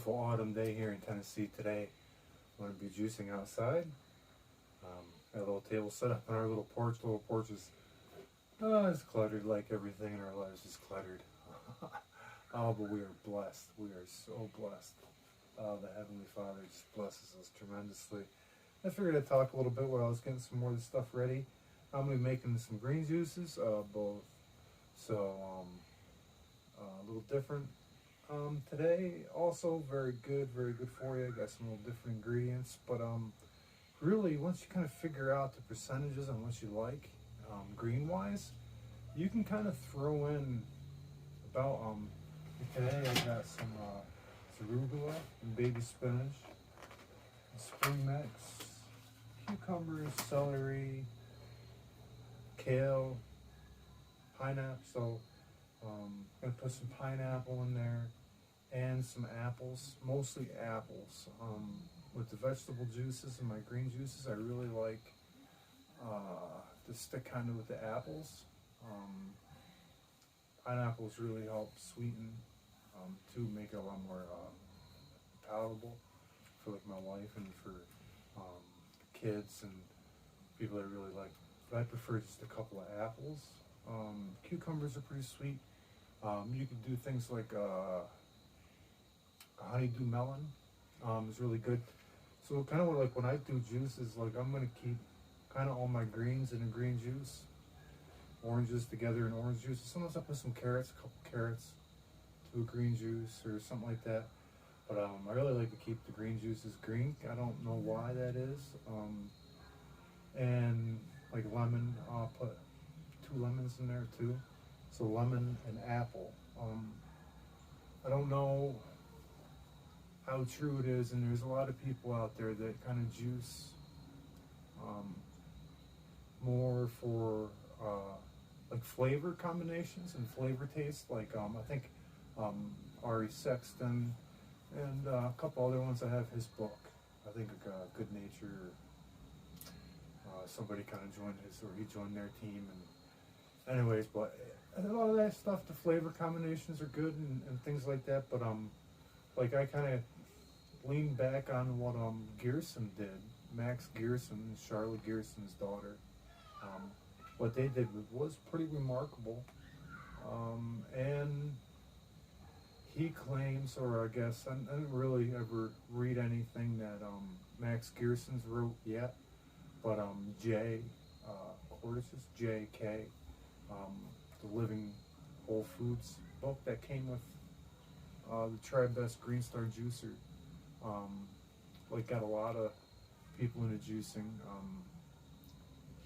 beautiful autumn day here in Tennessee today. I'm going to be juicing outside. Got a little table set up on our little porch. Little porch is it's cluttered like everything in our lives is cluttered. Oh, but we are blessed. We are so blessed. The Heavenly Father just blesses us tremendously. I figured I'd talk a little bit while I was getting some more of this stuff ready. I'm going to be making some green juices, both. So, a little different. Today, also very good for you. Got some little different ingredients, but really, once you kind of figure out the percentages and what you like, green wise, you can kind of throw in about today I got some arugula and baby spinach, spring mix, cucumbers, celery, kale, pineapple. So gonna put some pineapple in there and some apples, mostly apples. With the vegetable juices and my green juices, I really like to stick kind of with the apples. Pineapples really help sweeten to make it a lot more palatable for like my wife and for kids and people I really like. But I prefer just a couple of apples. Cucumbers are pretty sweet. You could do things like a honeydew melon is really good. So kind of like when I do juices, like I'm gonna keep kind of all my greens in a green juice, oranges together in orange juice. Sometimes I put some carrots, a couple carrots to a green juice or something like that. But I really like to keep the green juices green. I don't know why that is. And like lemon, I'll put 2 lemons in there too. So lemon and apple. I don't know how true it is, and there's a lot of people out there that kind of juice more for like flavor combinations and flavor taste. Like I think Ari Sexton and a couple other ones. I have his book. I think Good Nature. Somebody kind of joined his, or he joined their team, and anyways, but a lot of that stuff, the flavor combinations are good and things like that. But like I kind of leaned back on what Gearson did, Max Gearson, Charlotte Gearson's daughter. What they did was pretty remarkable, and he claims, or I guess I didn't really ever read anything that Max Gearson's wrote yet, but Jay Cordes, J.K., the Living Whole Foods book that came with the Tribest GreenStar juicer, like got a lot of people into juicing.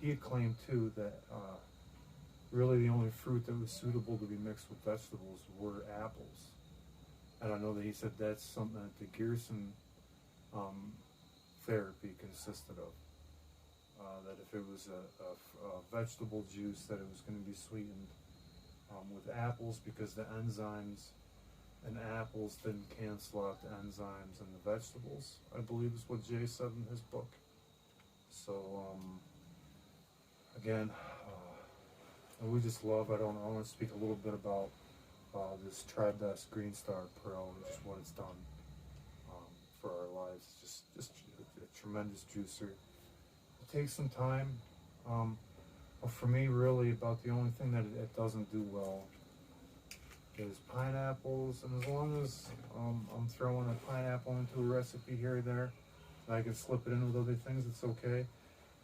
He had claimed too that really the only fruit that was suitable to be mixed with vegetables were apples. And I know that he said that's something that the Gearson therapy consisted of. That if it was a vegetable juice, that it was going to be sweetened with apples, because the enzymes in apples didn't cancel out the enzymes in the vegetables, I believe is what Jay said in his book. So again, and we just love, I want to speak a little bit about this Tribest GreenStar Pro, and just what it's done for our lives. It's just a tremendous juicer. It takes some time. But for me, really, about the only thing that it doesn't do well is pineapples. And as long as I'm throwing a pineapple into a recipe here or there, I can slip it in with other things, it's okay.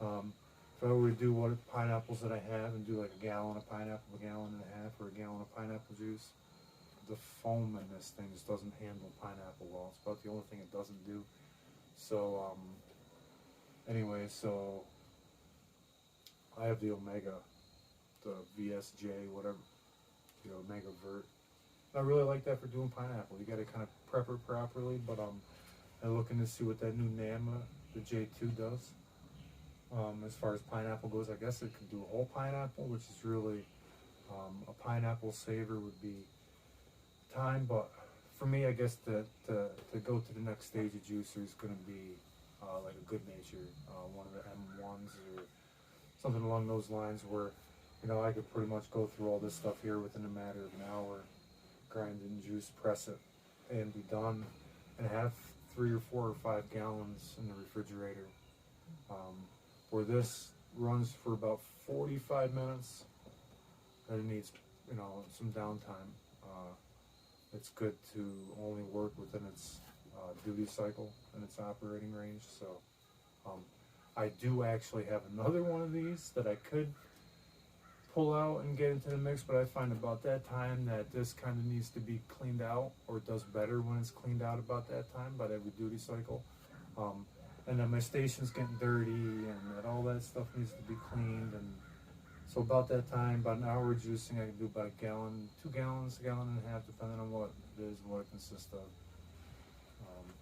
If I were to do what pineapples that I have and do like a gallon of pineapple, a gallon and a half, or a gallon of pineapple juice, the foam in this thing just doesn't handle pineapple well. It's about the only thing it doesn't do. So anyway, so I have the Omega, the VSJ, whatever, the Omega Vert. I really like that for doing pineapple. You got to kind of prep it properly, but I'm looking to see what that new Nama, the J2, does. As far as pineapple goes, I guess it could do a whole pineapple, which is really a pineapple savor would be time. But for me, I guess to go to the next stage of juicer is going to be like a Good Nature, one of the M1s or something along those lines, where I could pretty much go through all this stuff here within a matter of an hour, grind and juice, press it, and be done. and have 3 or 4 or 5 gallons in the refrigerator. Where this runs for about 45 minutes, and it needs, you know, some downtime. It's good to only work within its duty cycle and its operating range. So I do actually have another one of these that I could pull out and get into the mix, but I find about that time that this kind of needs to be cleaned out, or it does better when it's cleaned out about that time, about every duty cycle. And then my station's getting dirty, and that all that stuff needs to be cleaned. And so about that time, about an hour of juicing, I can do about a gallon, 2 gallons, a gallon and a half, depending on what it is, what it consists of.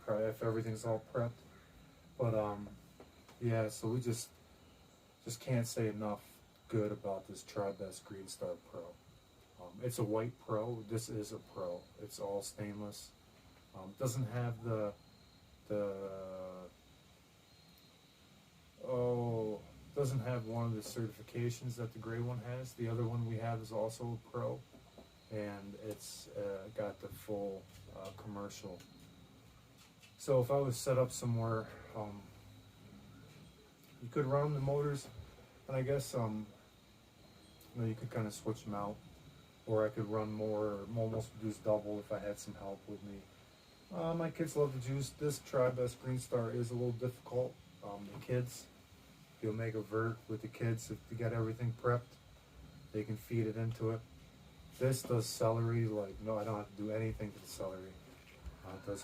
Probably if everything's all prepped. But yeah, so we just can't say enough good about this Tribest GreenStar Pro. It's a white Pro. This is a Pro. It's all stainless. Doesn't have doesn't have one of the certifications that the gray one has. The other one we have is also a Pro, and it's got the full commercial. So if I was set up somewhere, you could run the motors, and I guess you know, you could kind of switch them out, or I could run more, almost juice double if I had some help with me. My kids love to juice. This Tribest GreenStar is a little difficult. The kids, you'll make a vert with the kids if you got everything prepped. They can feed it into it. This does celery like no, I don't have to do anything to the celery. It does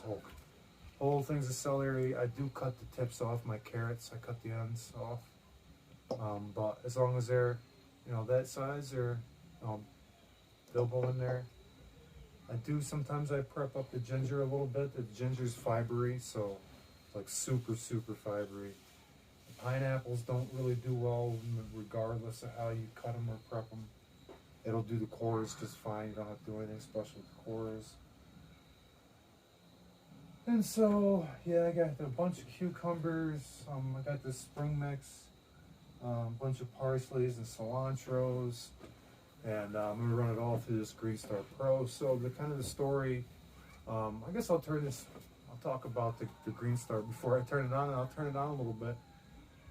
whole things of celery. I do cut the tips off my carrots. I cut the ends off. But as long as they're, you know, that size, they're double in there. I do sometimes I prep up the ginger a little bit. The ginger's fibery, so like super fibery. The pineapples don't really do well regardless of how you cut them or prep them. It'll do the cores just fine. You don't have to do anything special with the cores. And so, yeah, I got a bunch of cucumbers. I got this spring mix, a bunch of parsleys and cilantros, and I'm gonna run it all through this GreenStar Pro. So the kind of the story, I guess I'll talk about the GreenStar before I turn it on, and I'll turn it on a little bit.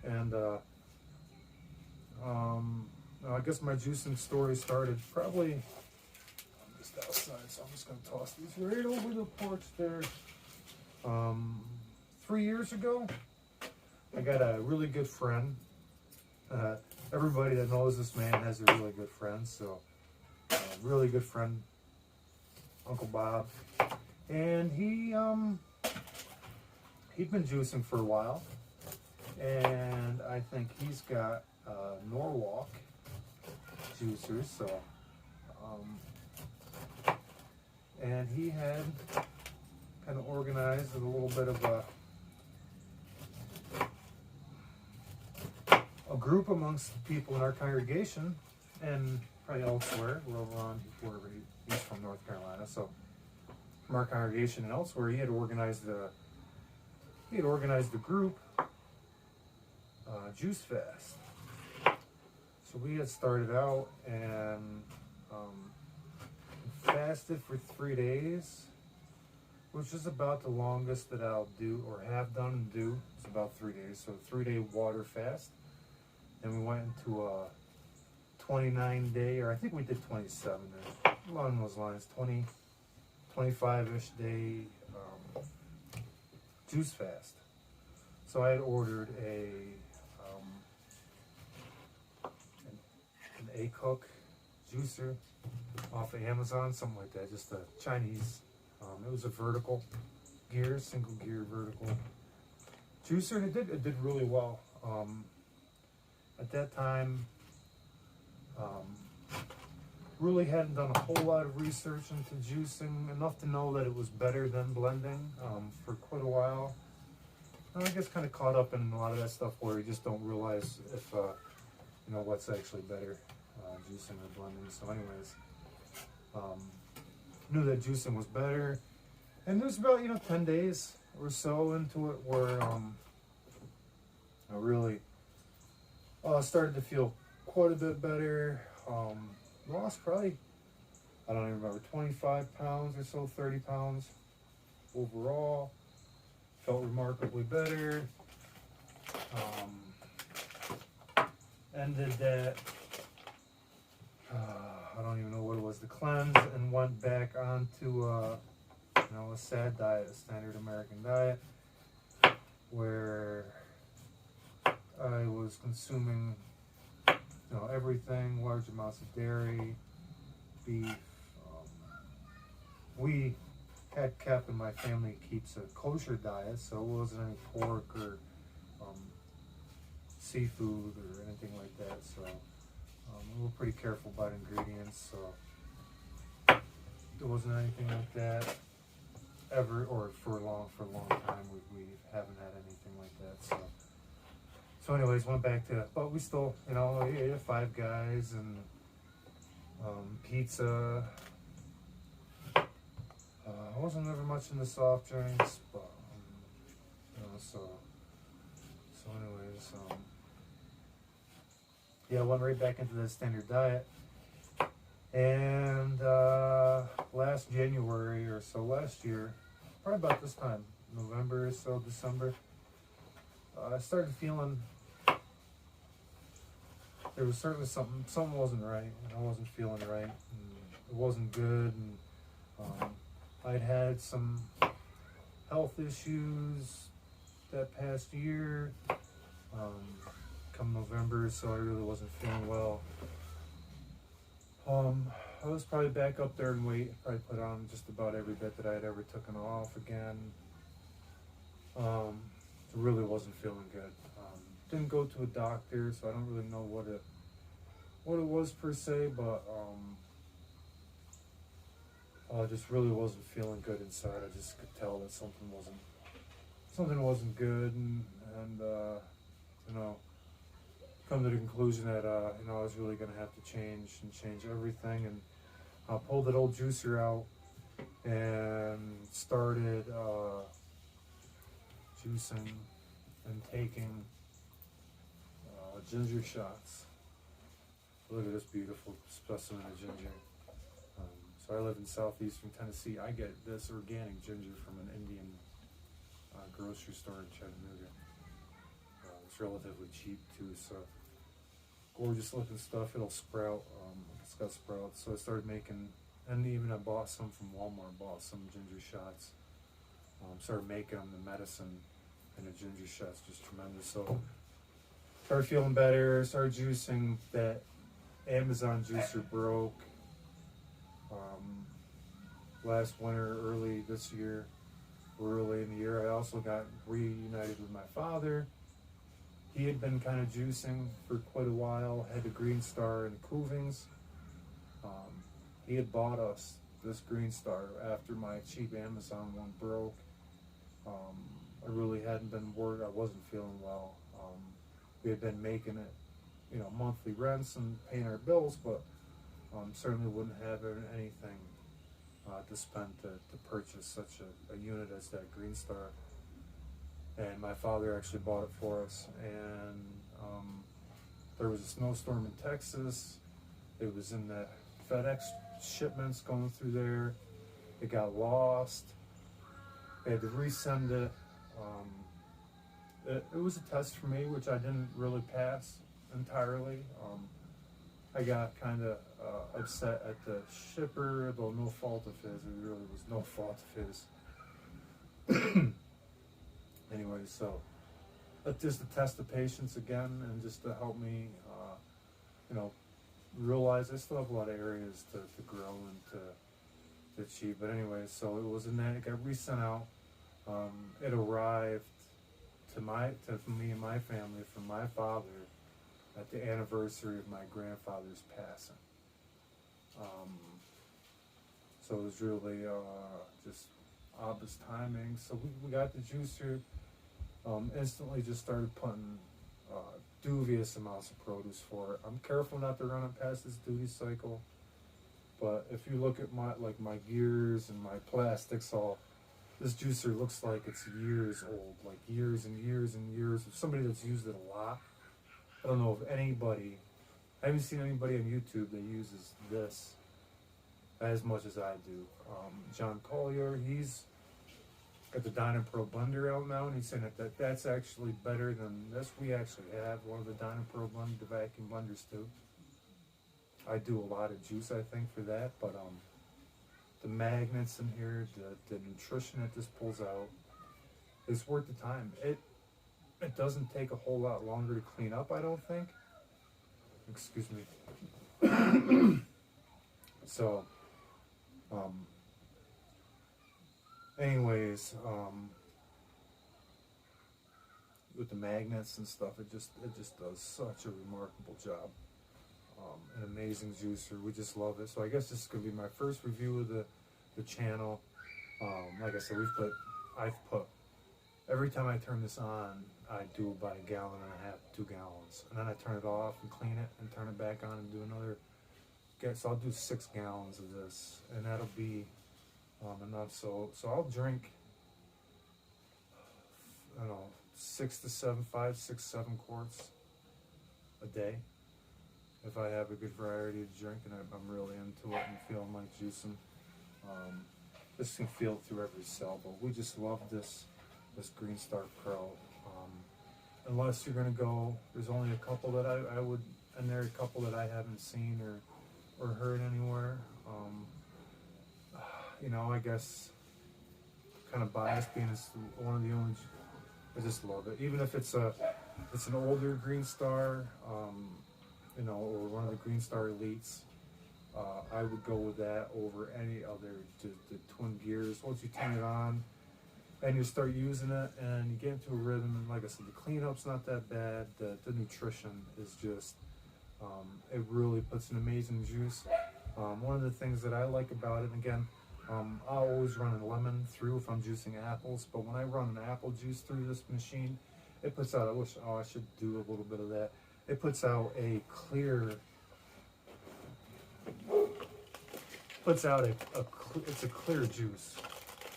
And I guess my juicing story started probably, I'm just outside, so I'm just gonna toss these right over the porch there. 3 years ago, I got a really good friend. Everybody that knows this man has a really good friend. So, really good friend, Uncle Bob, and he'd been juicing for a while, and I think he's got Norwalk juicers. So, and he had kind of organized a little bit of a group amongst people in our congregation, and probably elsewhere. We're over on wherever he's from, North Carolina. So from our congregation and elsewhere, he had organized the group Juice Fast. So we had started out and fasted for 3 days, which is about the longest that I'll do or have done and do. It's about 3 days. So 3-day water fast. And we went into a 29-day, or I think we did 27, or along those lines, 25-ish day juice fast. So I had ordered an A-Cook juicer off of Amazon, something like that, just a Chinese. It was a vertical gear, single gear vertical juicer, and it did really well. At that time, really hadn't done a whole lot of research into juicing, enough to know that it was better than blending for quite a while. And I guess kind of caught up in a lot of that stuff where you just don't realize if, you know, what's actually better, juicing or blending. So anyways, knew that juicing was better. And there's about, 10 days or so into it where I really started to feel quite a bit better. Lost probably, I don't even remember, 25 pounds or so, 30 pounds overall. felt remarkably better. Ended that, I don't even know what it was, the cleanse, and went back onto a sad diet, a standard American diet, where I was consuming everything, large amounts of dairy, beef. We had kept, and my family keeps a kosher diet, so it wasn't any pork or seafood or anything like that. So we were pretty careful about ingredients. So there wasn't anything like that ever, or for a long time. We haven't had anything like that. So anyways, went back to, but we still, ate Five Guys and pizza. I wasn't ever much into soft drinks, but so anyways, yeah, I went right back into that standard diet. And last January or so, last year, probably about this time, November or so, December, I started feeling there was certainly something wasn't right, and I wasn't feeling right, and it wasn't good, and I'd had some health issues that past year, come November, so I really wasn't feeling well. I was probably back up there in weight, probably put on just about every bit that I had ever taken off again. Really wasn't feeling good. Didn't go to a doctor, so I don't really know what it was per se, but I just really wasn't feeling good inside. I just could tell that something wasn't good, and come to the conclusion that I was really gonna have to change everything, and I pulled that old juicer out and started juicing and taking ginger shots. Look at this beautiful specimen of ginger. So I live in southeastern Tennessee. I get this organic ginger from an Indian grocery store in Chattanooga. It's relatively cheap too, so gorgeous looking stuff. It'll sprout. It's got sprouts. So I started making, and even I bought some from Walmart. Bought some ginger shots. Started making them. The medicine and the ginger shots just tremendous. So started feeling better. Started juicing. That Amazon juicer broke last winter, early this year, early in the year. I also got reunited with my father. He had been kind of juicing for quite a while, had the GreenStar and Coovings. He had bought us this GreenStar after my cheap Amazon one broke. I really hadn't been worried, I wasn't feeling well. We had been making it, monthly rents and paying our bills, but certainly wouldn't have anything to spend to purchase such a unit as that GreenStar. And my father actually bought it for us, and there was a snowstorm in Texas. It was in the FedEx shipments going through there. It got lost. They had to resend it. It was a test for me, which I didn't really pass entirely. I got kind of upset at the shipper, though no fault of his. It really was no fault of his. Anyway, so just to test the patience again, and just to help me, realize I still have a lot of areas to grow and to achieve. But anyway, so it was in that, it got resent out. It arrived to me and my family from my father at the anniversary of my grandfather's passing. So it was really just obvious timing. So we got the juicer. Instantly just started putting dubious amounts of produce for it. I'm careful not to run it past this duty cycle, but if you look at my gears and my plastics, this juicer looks like it's years old, like years and years and years. Of somebody that's used it a lot. I don't know if anybody, I haven't seen anybody on YouTube that uses this as much as I do. John Collier, he's got the Dyna Pro blender out now, and he's saying that that's actually better than this. We actually have one of the Dyna Pro blender, the vacuum blenders too. I do a lot of juice, I think, for that, but the magnets in here, the nutrition it just pulls out, it's worth the time. It doesn't take a whole lot longer to clean up, I don't think. Excuse me. So, anyways, with the magnets and stuff, it just does such a remarkable job. An amazing juicer. We just love it. So I guess this is gonna be my first review of the channel. Like I said, I've put every time I turn this on, I do about 1.5 gallons, 2 gallons, and then I turn it off and clean it and turn it back on and do another. So I'll do 6 gallons of this, and that'll be enough. So I'll drink, I don't know, 5, 6, 7 quarts a day if I have a good variety to drink and I'm really into it and feeling like juicing. This can feel through every cell, but we just love this GreenStar Pro. Unless you're gonna go, there's only a couple that I would, and there are a couple that I haven't seen or heard anywhere. You know, I guess kind of biased being it's one of the only. I just love it. Even if it's an older GreenStar, you know, or one of the GreenStar Elites, I would go with that over any other. The twin gears. Once you turn it on and you start using it and you get into a rhythm, and like I said, the cleanup's not that bad. The nutrition is just, it really puts an amazing juice. One of the things that I like about it, and again, I always run a lemon through if I'm juicing apples, but when I run an apple juice through this machine, it puts out, I should do a little bit of that. It puts out a clear, it's a clear juice.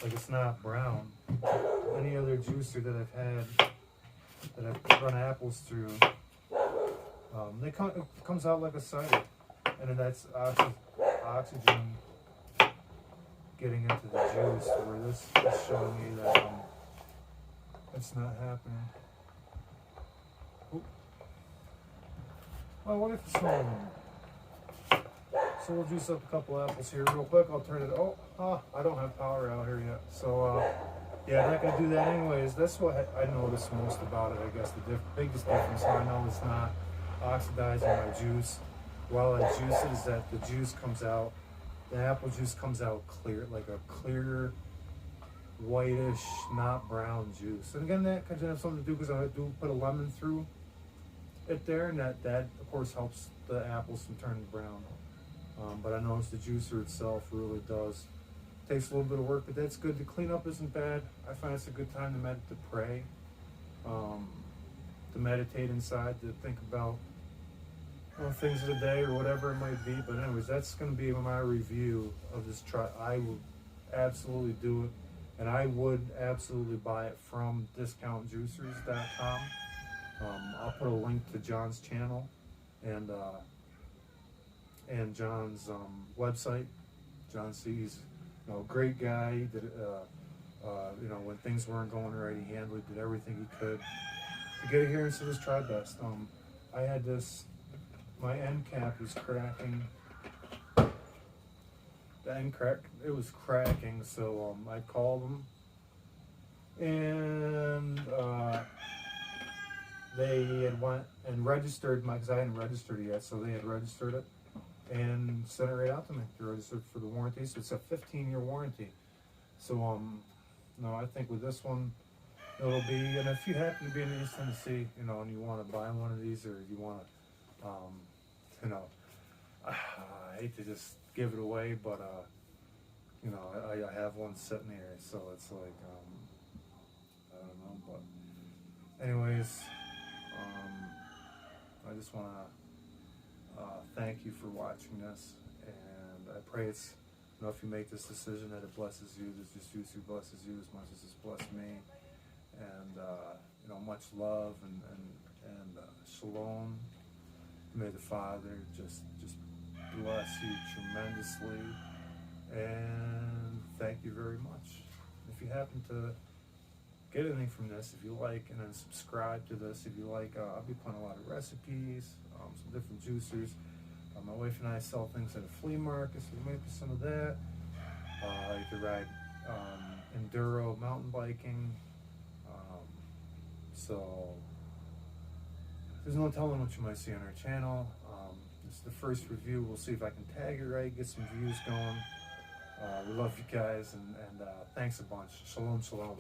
Like, it's not brown. Any other juicer that I've had, that I've run apples through, it comes out like a cider. And then that's oxygen getting into the juice, where this is showing me that it's not happening. Oop. My wife is home. So we'll juice up a couple apples here real quick. I'll turn it, I don't have power out here yet. So, yeah, I'm not going to do that anyways. That's what I notice most about it, I guess. The biggest difference, I know it's not oxidizing my juice while I juice it, is that the juice comes out, the apple juice comes out clear, like a clear, whitish, not brown juice. And again, that could have something to do because I do put a lemon through it there, and that of course helps the apples from turning brown. But I noticed the juicer itself really takes a little bit of work, but that's good. The cleanup isn't bad. I find it's a good time to pray, to meditate inside, to think about things of the day or whatever it might be. But anyways, that's going to be my review of this try. I will absolutely do it, and I would absolutely buy it from discountjuicers.com. I'll put a link to John's channel and John's website. John C's, great guy. He did, when things weren't going right, he did everything he could to get it here into this Tribest. I had my end cap was cracking. It was cracking, so I called them, and they had went and registered because I hadn't registered it yet, so they had registered it and sent it right out to me. They're registered for the warranty, so it's a 15-year warranty. So I think with this one, it'll be, and if you happen to be in East Tennessee, and you want to buy one of these, or you want to, I hate to just give it away, but I have one sitting here, so it's like, I don't know, but anyways, I just want to thank you for watching this, and I pray it's, if you make this decision, that it blesses you, this juicer blesses you as much as it's blessed me, and much love and shalom. May the Father just bless you tremendously, and thank you very much. If you happen to get anything from this, if you like, and then subscribe to this if you like. I'll be putting a lot of recipes, some different juicers. My wife and I sell things at a flea market, so there might be some of that. You could ride enduro mountain biking. So there's no telling what you might see on our channel. This is the first review. We'll see if I can tag it right, get some views going. We love you guys, and thanks a bunch. Shalom, shalom.